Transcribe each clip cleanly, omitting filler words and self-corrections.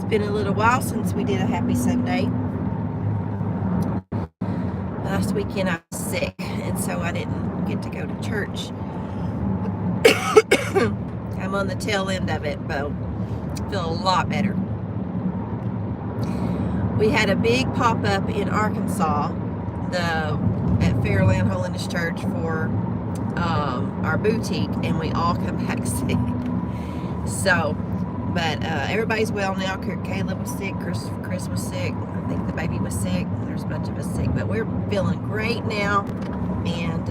It's been a little while since we did a Happy Sunday. Last weekend I was sick, and so I didn't get to go to church. I'm on the tail end of it, but I feel a lot better. We had a big pop-up in Arkansas at Fairland Holiness Church for our boutique, and we all come back sick. So, but everybody's well now. Caleb was sick, Chris was sick, I think the baby was sick, there's a bunch of us sick, but we're feeling great now, and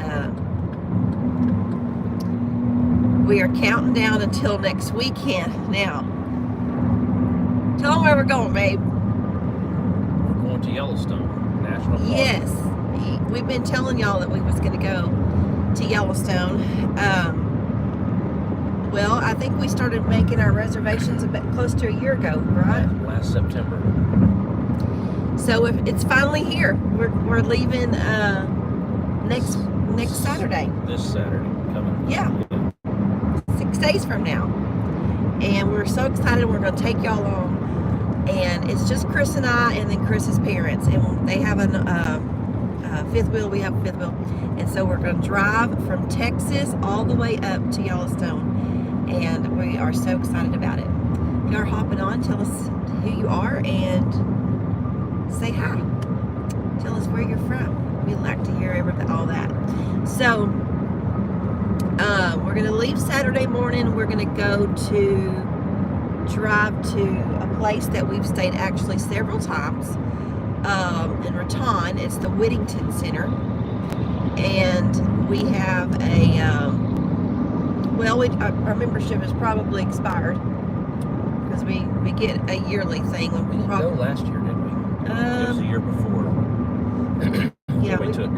we are counting down until next weekend. Now, tell them where we're going, babe. We're going to Yellowstone National Park. Yes, we've been telling y'all that we was going to go to Yellowstone. Well, I think we started making our reservations a bit close to a year ago, right? Last September. So it's finally here. We're leaving next Saturday. This Saturday coming. Yeah. 6 days from now. And we're so excited. We're going to take y'all on. And it's just Chris and I, and then Chris's parents. And they have a fifth wheel. We have a fifth wheel. And so we're going to drive from Texas all the way up to Yellowstone. And we are so excited about it. You are hopping on. Tell us who you are and say hi. Tell us where you're from. We'd like to hear all that. So, we're going to leave Saturday morning. We're going to drive to a place that we've stayed actually several times in Raton. It's the Whittington Center. And we have our membership is probably expired because we get a yearly thing. We didn't go last year, did we? It was the year before. Yeah, we took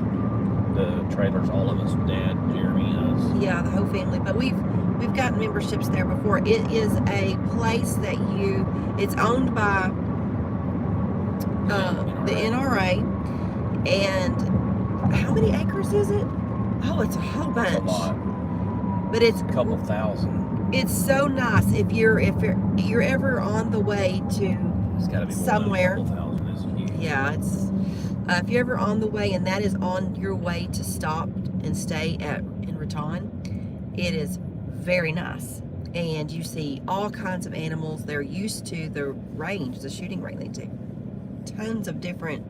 the trailers, all of us, Dad, Jeremy, us. Yeah, the whole family. But we've gotten memberships there before. It is a place that it's owned by the NRA. And how many acres is it? Oh, it's a whole bunch. It's a lot. But it's a couple thousand. It's so nice if you're ever on the way to It's got to be somewhere. A couple thousand. It's huge. Yeah, it's if you're ever on the way and that is on your way to stop and stay in Raton, it is very nice. And you see all kinds of animals. They're used to the range, the shooting range. They do tons of different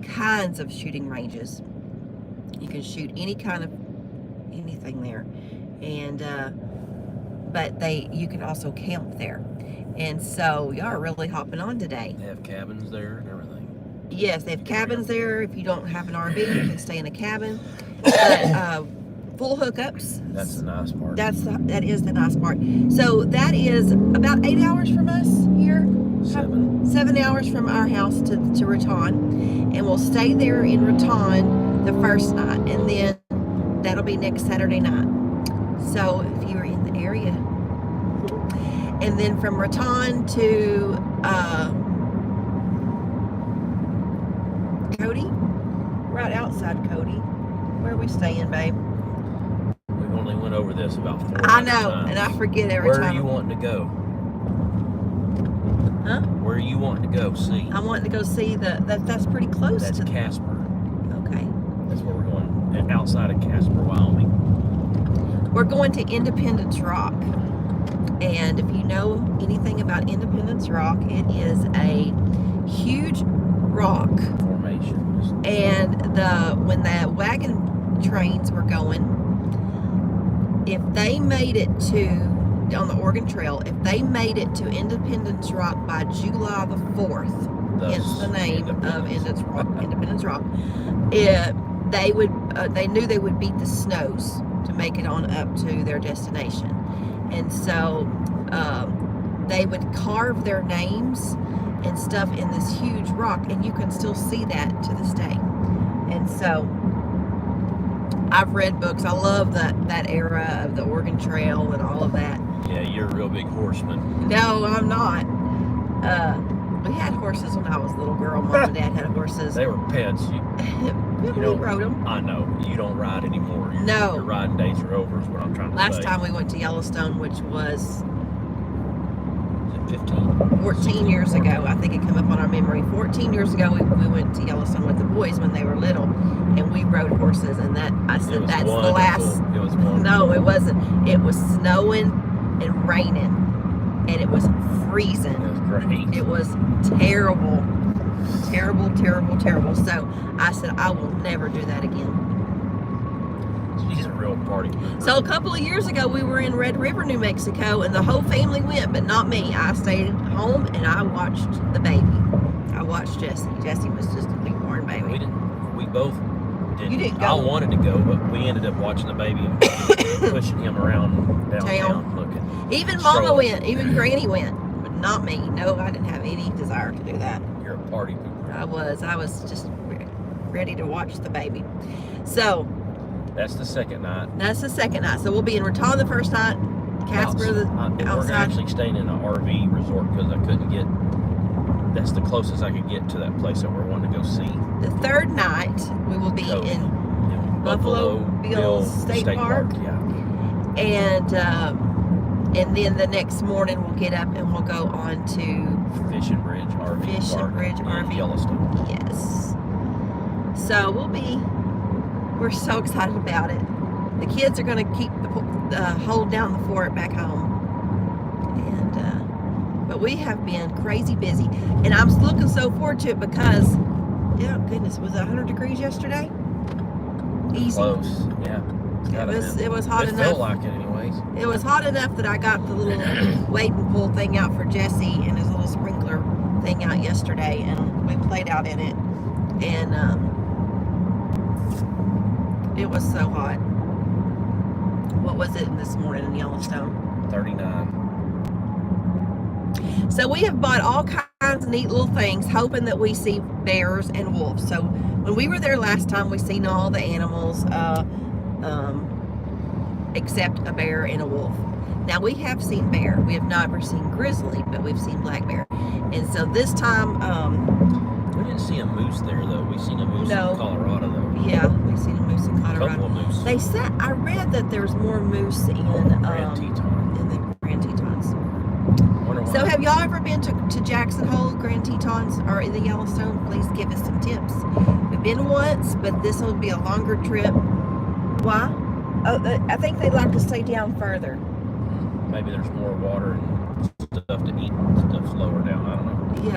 kinds of shooting ranges. You can shoot any kind of anything there. And but you can also camp there, and so y'all are really hopping on today. They have cabins there and everything. Yes, they have cabins there. If you don't have an RV, you can stay in a cabin. But full hookups. That's the nice part. That is the nice part. So that is about 8 hours from us here. 7 hours from our house to Raton, and we'll stay there in Raton the first night, and then that'll be next Saturday night. So if you're in the area, and then from Raton to Cody, right outside Cody, where are we staying, babe? We've only went over this about 4 I know, times. and I forget every Where time. are you wanting to go? Huh? Where are you wanting to go see? I'm wanting to go see that's pretty close That's to Casper. Okay. That's where we're going, outside of Casper, Wyoming. We're going to Independence Rock. And if you know anything about Independence Rock, it is a huge rock Formation. And when the wagon trains were going, if they made it on the Oregon Trail, if they made it to Independence Rock by July the 4th, hence the name of Independence Rock, they knew they would beat the snows to make it on up to their destination. And so they would carve their names and stuff in this huge rock, and you can still see that to this day. And so I've read books. I love that era of the Oregon Trail and all of that. Yeah, you're a real big horseman. No, I'm not. We had horses when I was a little girl. Mom and Dad had horses. They were pets. We rode them. I know. You don't ride anymore. No. Your riding days are over is what I'm trying to say. Last time we went to Yellowstone, which was... Is it 15? 14 years ago, I think it came up on our memory. 14 years ago, we went to Yellowstone with the boys when they were little, and we rode horses. And that I said that's the last. It was wonderful. No, it wasn't. It was snowing and raining, and it was freezing. It was great. It was terrible, terrible, terrible, terrible. So I said I will never do that again. She's a real party pooper. So a couple of years ago, we were in Red River, New Mexico, and the whole family went, but not me. I stayed at home and I watched the baby. I watched Jesse. Jesse was just a newborn baby. We both didn't. You didn't go. I wanted to go, but we ended up watching the baby and pushing him around downtown looking. Even Mama went, even Granny went, but not me. No, I didn't have any desire to do that. You're a party pooper. I was just ready to watch the baby. So that's the second night. That's the second night. So we'll be in Raton the first night. Casper the We're outside. actually staying in an RV resort because I couldn't get. That's the closest I could get to that place that we're wanting to go see. The third night we will be in Buffalo Bills State Park. Yeah. And then the next morning we'll get up and we'll go on to Fishing Bridge RV Fishing Park Bridge in RV. Yellowstone. Yes. So we're so excited about it. The kids are going to keep hold down the fort back home. But we have been crazy busy. And I'm looking so forward to it because, yeah, goodness, was it 100 degrees yesterday? Easy. Close, yeah. It was hot enough. It felt like it anyways. It was hot enough that I got the little wait and pull thing out for Jesse and his little sprinkler thing out yesterday, and we played out in it. And it was so hot. What was it this morning in Yellowstone? 39. So we have bought all kinds of neat little things, hoping that we see bears and wolves. So when we were there last time, we seen all the animals, except a bear and a wolf. Now we have seen bear. We have never seen grizzly, but we've seen black bear. And so this time, we didn't see a moose there though. We seen a moose in Colorado though. Yeah, we seen a moose in Colorado. A couple of moose. They said I read that there's more moose in the Grand Tetons. So have y'all ever been to Jackson Hole, Grand Tetons, or in the Yellowstone? Please give us some tips. We've been once, but this will be a longer trip. Why? Oh, I think they'd like to stay down further. Maybe there's more water and stuff to eat, stuff lower down. I don't know.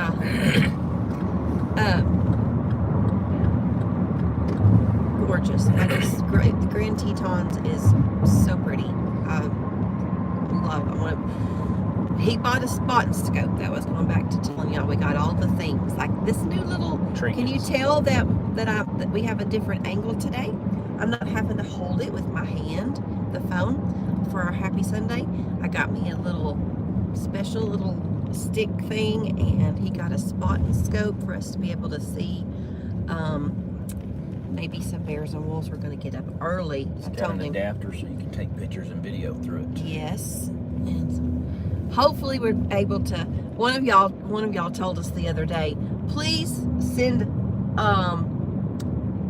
Yeah. Gorgeous. Great. The Grand Tetons is so pretty. He bought a spot and scope. That was going back to telling y'all we got all the things like this new little trinkets. Can you tell that we have a different angle today? I'm not having to hold it with my hand, the phone, for our Happy Sunday. I got me a little special little stick thing, and he got a spot and scope for us to be able to see maybe some bears and wolves. We're going to get up early. It's got an adapter so you can take pictures and video through it. Yes. And hopefully we're able to. One of y'all told us the other day, please send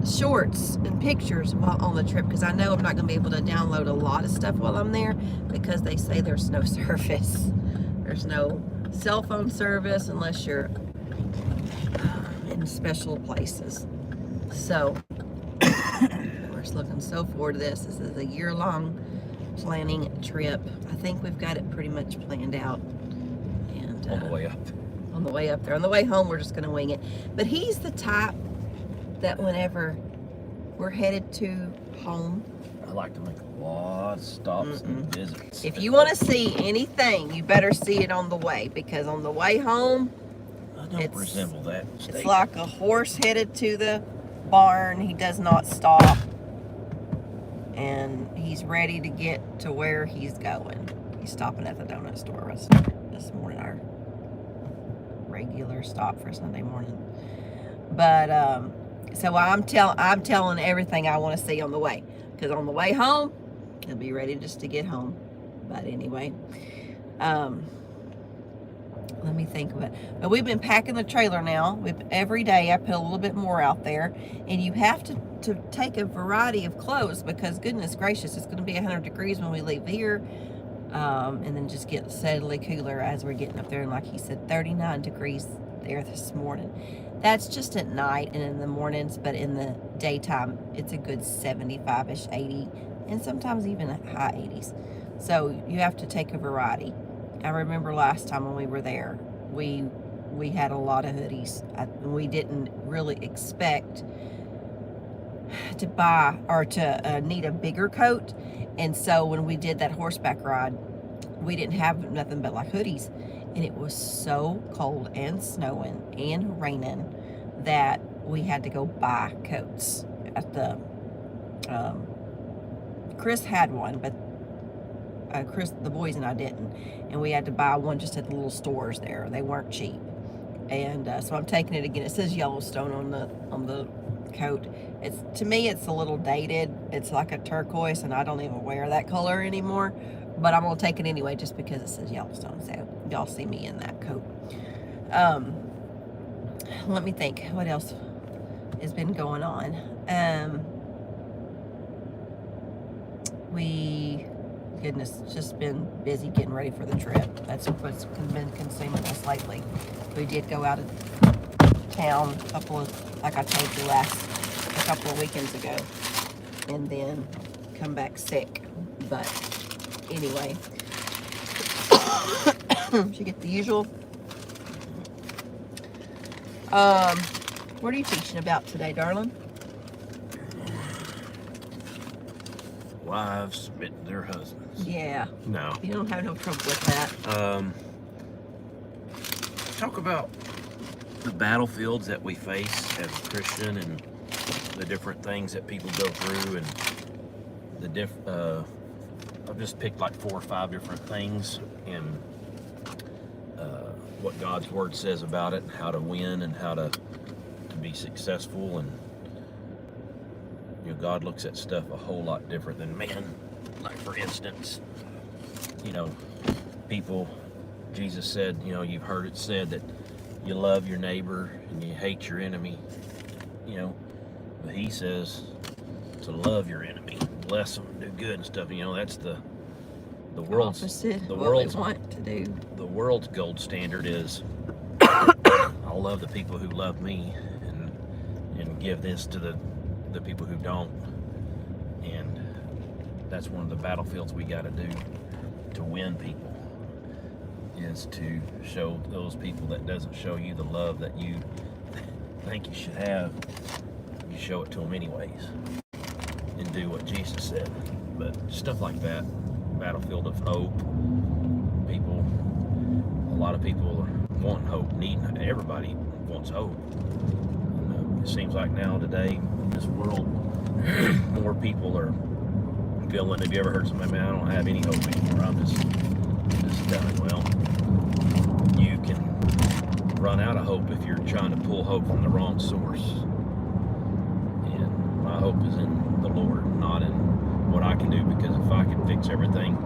shorts and pictures while on the trip, because I know I'm not going to be able to download a lot of stuff while I'm there, because they say there's no service. There's no cell phone service unless you're in special places. So we're just looking so forward to this. This is a year-long planning trip. I think we've got it pretty much planned out. And on the way up. On the way up there. On the way home, we're just going to wing it. But he's the type that whenever we're headed to home, I like to make a lot of stops and visits. If you want to see anything, you better see it on the way, because on the way home, I don't resemble that. It's like a horse headed to the barn. He does not stop, and he's ready to get to where he's going. He's stopping at the donut store this morning, our regular stop for Sunday morning. But so I'm telling everything I want to see on the way, because on the way home, he'll be ready just to get home. But anyway, let me think of it. But we've been packing the trailer now. Every day I put a little bit more out there, and you have to take a variety of clothes, because goodness gracious, it's going to be 100 degrees when we leave here. and then just get steadily cooler as we're getting up there. And like he said, 39 degrees there this morning. That's just at night and in the mornings, but in the daytime, it's a good 75-ish, 80, and sometimes even high 80s. So you have to take a variety. I remember last time when we were there, we had a lot of hoodies. We didn't really expect to buy or to need a bigger coat. And so when we did that horseback ride, we didn't have nothing but like hoodies. And it was so cold and snowing and raining that we had to go buy coats at the, Chris had one, but Chris, the boys and I didn't. And we had to buy one just at the little stores there. They weren't cheap. And so I'm taking it again. It says Yellowstone on the coat. To me, it's a little dated. It's like a turquoise, and I don't even wear that color anymore. But I'm gonna take it anyway just because it says Yellowstone. So y'all see me in that coat. Let me think. What else has been going on? Goodness, just been busy getting ready for the trip. That's what's been consuming us lately. We did go out of town a couple of, like I told you a couple of weekends ago, and then come back sick. But anyway, should get the usual. What are you teaching about today, darling? Wives submit to their husbands. Yeah. No. You don't have no trouble with that. Talk about the battlefields that we face as a Christian and the different things that people go through, and the I've just picked like 4 or 5 different things, and what God's word says about it, and how to win and how to be successful. And God looks at stuff a whole lot different than man. Like, for instance, people, Jesus said, you've heard it said that you love your neighbor and you hate your enemy, but he says to love your enemy, bless them, do good and stuff. That's the world's opposite the what world's we want to do. The world's gold standard is I'll love the people who love me and give this to the people who don't. And that's one of the battlefields we got to do to win people, is to show those people that doesn't show you the love that you think you should have, you show it to them anyways, and do what Jesus said. But stuff like that, battlefield of hope. A lot of people are wanting hope, needing, everybody wants hope. And, it seems like now today in this world, more people are feeling, have you ever heard somebody, man, I don't have any hope anymore, I'm just done. Well, you can run out of hope if you're trying to pull hope from the wrong source. And my hope is in the Lord, not in what I can do, because if I could fix everything,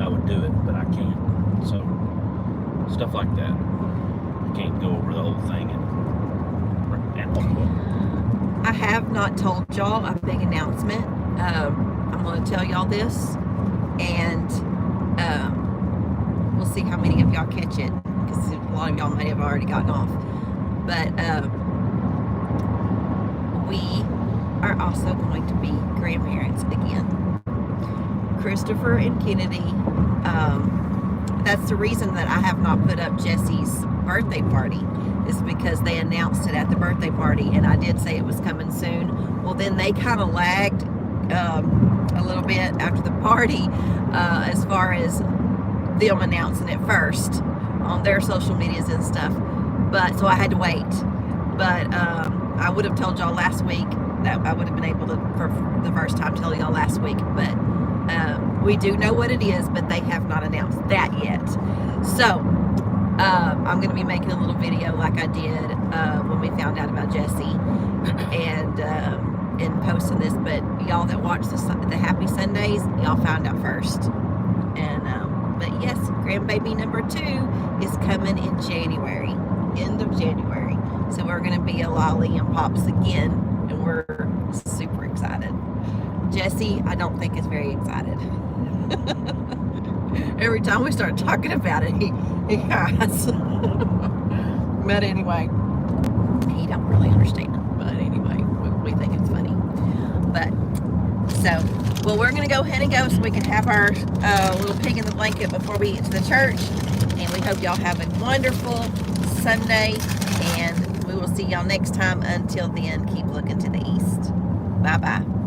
I would do it, but I can't. So stuff like that. I can't go over the whole thing and I have not told y'all a big announcement. I'm going to tell y'all this, and we'll see how many of y'all catch it, because a lot of y'all may have already gotten off. But we are also going to be grandparents again. Christopher and Kennedy. That's the reason that I have not put up Jesse's birthday party, is because they announced it at the birthday party, and I did say it was coming soon. Well, then they kind of lagged a little bit after the party, as far as them announcing it first on their social medias and stuff. But so I had to wait. But I would have told y'all last week. That I would have been able to, for the first time, tell y'all last week. But we do know what it is, but they have not announced that yet. So I'm going to be making a little video like I did when we found out about Jesse, and posting this. But y'all that watch the Happy Sundays, y'all found out first. And but yes, grandbaby number 2 is coming in January, end of January. So we're going to be a Lolly and Pops again, and we're super excited. Jesse, I don't think is very excited. Every time we start talking about it, he has. But anyway, he don't really understand. But anyway, we think it's funny. But so, well, we're gonna go ahead and go so we can have our little pig in the blanket before we get to the church. And we hope y'all have a wonderful Sunday, and we will see y'all next time. Until then, keep looking to the east. Bye bye.